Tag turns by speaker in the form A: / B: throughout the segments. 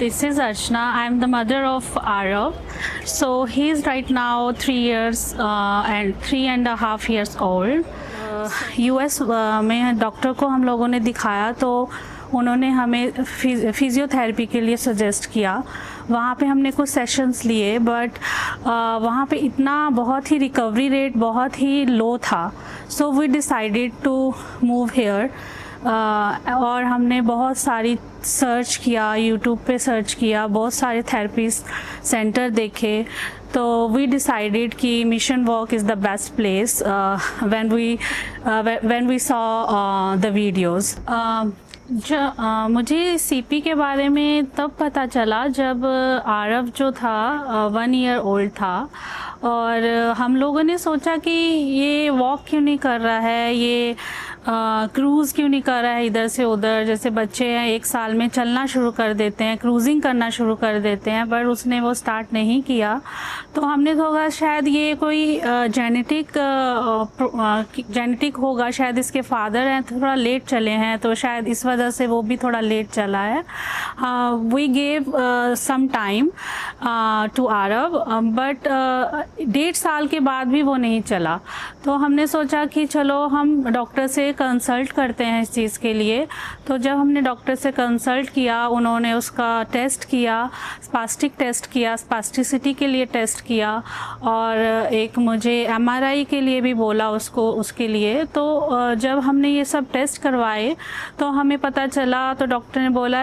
A: This is Archana. I'm the mother of Arav. So he's right now 3 years and 3.5 years old. US में doctor को हम लोगों ने दिखाया तो उन्होंने हमें फिजियोथेरेपी के लिए सजेस्ट किया। वहाँ पे हमने कुछ सेशंस लिए बट वहाँ पे इतना बहुत ही रिकवरी रेट बहुत ही लो था। So we decided to move here और हमने बहुत सारी सर्च किया, यूट्यूब पे सर्च किया, बहुत सारे थेरेपीज सेंटर देखे। तो वी डिसाइडेड कि mission walk is the best place when we saw the videos. मुझे सीपी के बारे में तब पता चला जब आरव जो था 1 ईयर ओल्ड था और हम लोगों ने सोचा कि ये वॉक क्यों नहीं कर रहा है, ये क्रूज़ क्यों नहीं कर रहा है इधर से उधर। जैसे बच्चे हैं 1 साल में चलना शुरू कर देते हैं, क्रूजिंग करना शुरू कर देते हैं, पर उसने वो स्टार्ट नहीं किया। तो हमने सोचा शायद ये कोई जेनेटिक होगा, शायद इसके फादर हैं थोड़ा लेट चले हैं तो शायद इस वजह से वो भी थोड़ा लेट चला है। We gave some time to Aarav but 1.5 साल के बाद भी वो नहीं चला। तो हमने सोचा कि चलो हम डॉक्टर से कंसल्ट करते हैं इस चीज़ के लिए। तो जब हमने डॉक्टर से कंसल्ट किया, उन्होंने उसका टेस्ट किया, स्पास्टिक टेस्ट किया, स्पास्टिसिटी के लिए टेस्ट किया और एक मुझे MRI के लिए भी बोला उसके लिए। तो जब हमने ये सब टेस्ट करवाए तो हमें पता चला, तो डॉक्टर ने बोला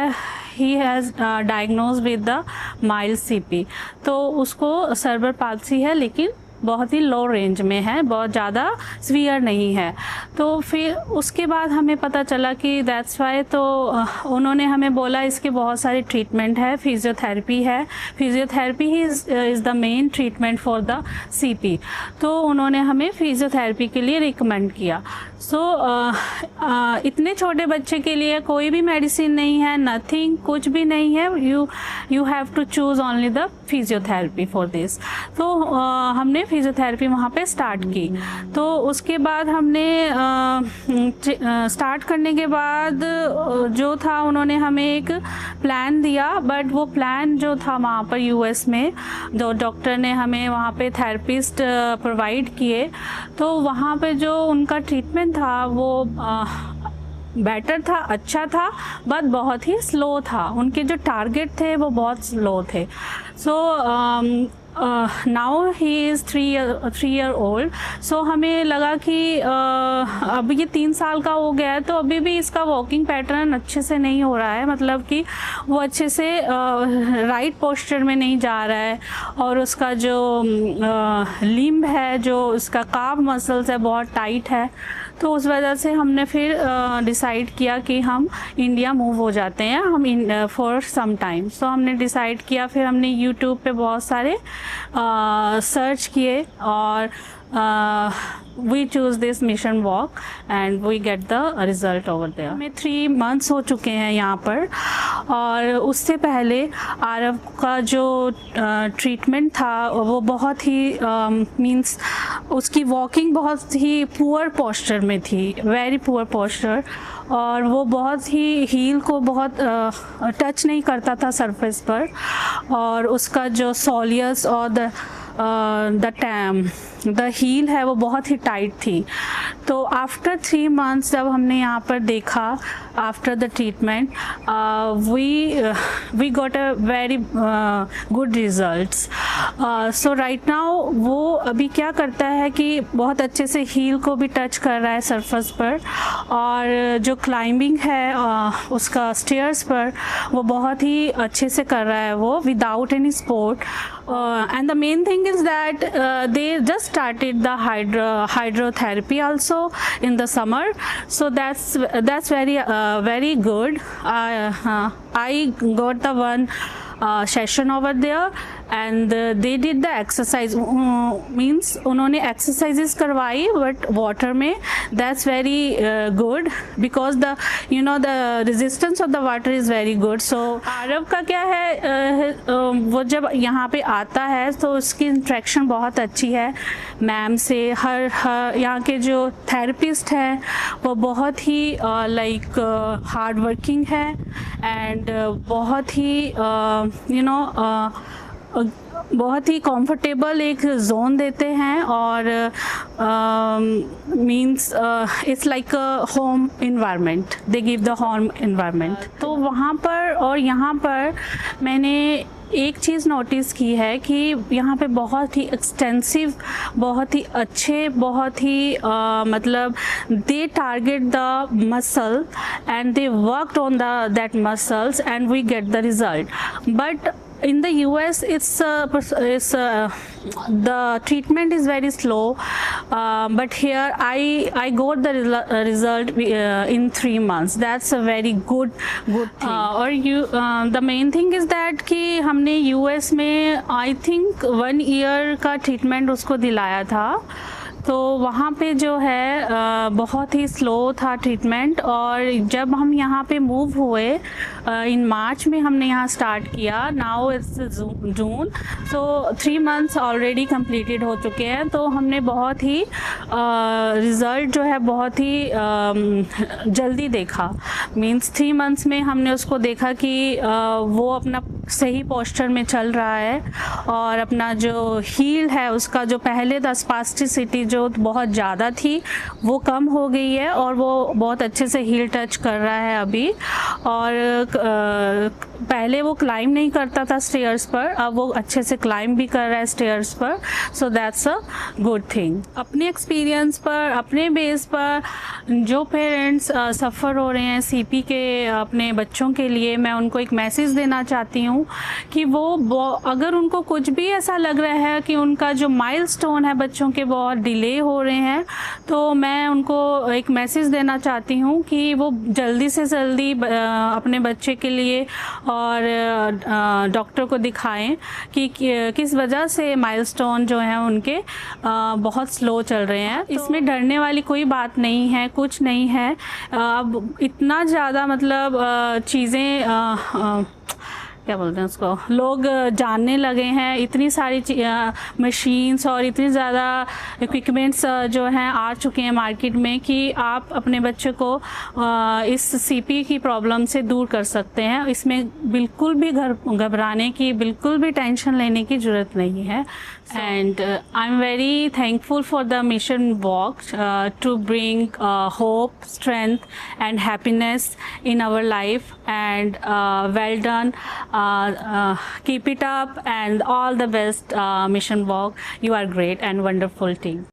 A: he has diagnose with the mild CP। तो उसको सर्बर पाल्सी है लेकिन बहुत ही लो रेंज में है, बहुत ज़्यादा सीवियर नहीं है। तो फिर उसके बाद हमें पता चला कि दैट्स वाई। तो उन्होंने हमें बोला इसके बहुत सारी ट्रीटमेंट है, फिजियोथेरेपी है, physiotherapy he is the main treatment for the CP। तो उन्होंने हमें फिजियोथेरेपी के लिए रिकमेंड किया। सो इतने छोटे बच्चे के लिए कोई भी मेडिसिन नहीं है, नथिंग, कुछ भी नहीं है। You have to choose only the physiotherapy for this. तो हमने फिजियोथेरेपी वहाँ पे स्टार्ट की। तो उसके बाद हमने स्टार्ट करने के बाद जो था उन्होंने हमें एक प्लान दिया, बट वो प्लान जो था वहाँ पर US में जो डॉक्टर ने हमें वहाँ पे थेरेपिस्ट प्रोवाइड किए, तो वहाँ पे जो उनका ट्रीटमेंट था वो बेटर था, अच्छा था, बट बहुत ही स्लो था। उनके जो टारगेट थे वो बहुत स्लो थे। So now he is 3 year old। सो हमें लगा कि अब ये 3 साल का हो गया है तो अभी भी इसका वॉकिंग पैटर्न अच्छे से नहीं हो रहा है, मतलब कि वो अच्छे से राइट पोस्चर में नहीं जा रहा है और उसका जो लिम्ब है, जो उसका काफ मसल्स है, बहुत टाइट है। तो उस वजह से हमने फिर डिसाइड किया कि हम इंडिया मूव हो जाते हैं, हम फॉर सम टाइम। सो हमने डिसाइड किया, फिर हमने यूट्यूब पे बहुत सारे सर्च किए और we choose this mission walk and we get the result over there। हमें 3 months हो चुके हैं यहाँ पर और उससे पहले आरव का जो ट्रीटमेंट था वो बहुत ही मीन्स उसकी वॉकिंग बहुत ही पुअर पोस्चर में थी, वेरी पुअर पोस्चर, और वो बहुत ही हील को बहुत टच नहीं करता था सरफेस पर, और उसका जो सोलियस और द हील है वो बहुत ही टाइट थी। तो आफ्टर 3 months जब हमने यहाँ पर देखा after the treatment we got a very good results. So right now वो अभी क्या करता है कि बहुत अच्छे से हील को भी टच कर रहा है सरफेस पर, और जो क्लाइंबिंग है उसका स्टेयर्स पर वो बहुत ही अच्छे से कर रहा है वो without any sport. And the main thing is that they just started the hydrotherapy also in the summer, so that's very good. I got the one session over there, and they did the exercise. Means उन्होंने exercises करवाई but water में. That's very good because the resistance of the water is very good. So Aarav का क्या है, वो जब यहाँ पे आता है तो उसकी इंट्रैक्शन बहुत अच्छी है मैम से. हर यहाँ के जो थेरेपिस्ट हैं वो बहुत ही लाइक हार्ड वर्किंग है एंड बहुत ही बहुत ही कंफर्टेबल एक जोन देते हैं और means it's like a home environment. They give the home environment. तो वहाँ पर और यहाँ पर मैंने एक चीज़ नोटिस की है कि यहाँ पे बहुत ही एक्सटेंसिव, बहुत ही अच्छे, बहुत ही मतलब they target the muscle and they worked on that muscles and we get the result. But in the US the treatment is very slow, but here I got the result in 3 months. That's a very good thing. और the main thing is that कि हमने US में I think 1 year का treatment उसको दिलाया था. तो वहाँ पे जो है बहुत ही स्लो था ट्रीटमेंट. और जब हम यहाँ पे मूव हुए इन मार्च में हमने यहाँ स्टार्ट किया. Now it's June, so 3 months already completed हो चुके हैं. तो हमने बहुत ही रिज़ल्ट जो है बहुत ही जल्दी देखा. मींस 3 मंथ्स में हमने उसको देखा कि वो अपना सही पोस्चर में चल रहा है और अपना जो हील है उसका जो पहले था स्पास्टिसिटी जो बहुत ज़्यादा थी वो कम हो गई है और वो बहुत अच्छे से हील टच कर रहा है अभी. और पहले वो क्लाइंब नहीं करता था स्टेयर्स पर, अब वो अच्छे से क्लाइंब भी कर रहा है स्टेयर्स पर. So that's a good thing. अपने एक्सपीरियंस पर, अपने बेस पर जो पेरेंट्स सफ़र हो रहे हैं सीपी के अपने बच्चों के लिए, मैं उनको एक मैसेज देना चाहती हूँ कि वो अगर उनको कुछ भी ऐसा लग रहा है कि उनका जो माइलस्टोन है बच्चों के बहुत डिले हो रहे हैं, तो मैं उनको एक मैसेज देना चाहती हूँ कि वो जल्दी से जल्दी अपने बच्चे के लिए और डॉक्टर को दिखाएं कि किस वजह से माइलस्टोन जो हैं उनके बहुत स्लो चल रहे हैं. इसमें डरने वाली कोई बात नहीं है, कुछ नहीं है. अब इतना ज़्यादा मतलब चीज़ें क्या बोलते हैं उसको, लोग जानने लगे हैं. इतनी सारी मशीन्स और इतनी ज़्यादा इक्विपमेंट्स जो हैं आ चुके हैं मार्केट में कि आप अपने बच्चे को इस सीपी की प्रॉब्लम से दूर कर सकते हैं. इसमें बिल्कुल भी घबराने की, बिल्कुल भी टेंशन लेने की ज़रूरत नहीं है. And I am very thankful for the mission walk to bring hope, strength and happiness in our life, and well done. Keep it up and all the best, Mission Walk. You are great and wonderful team.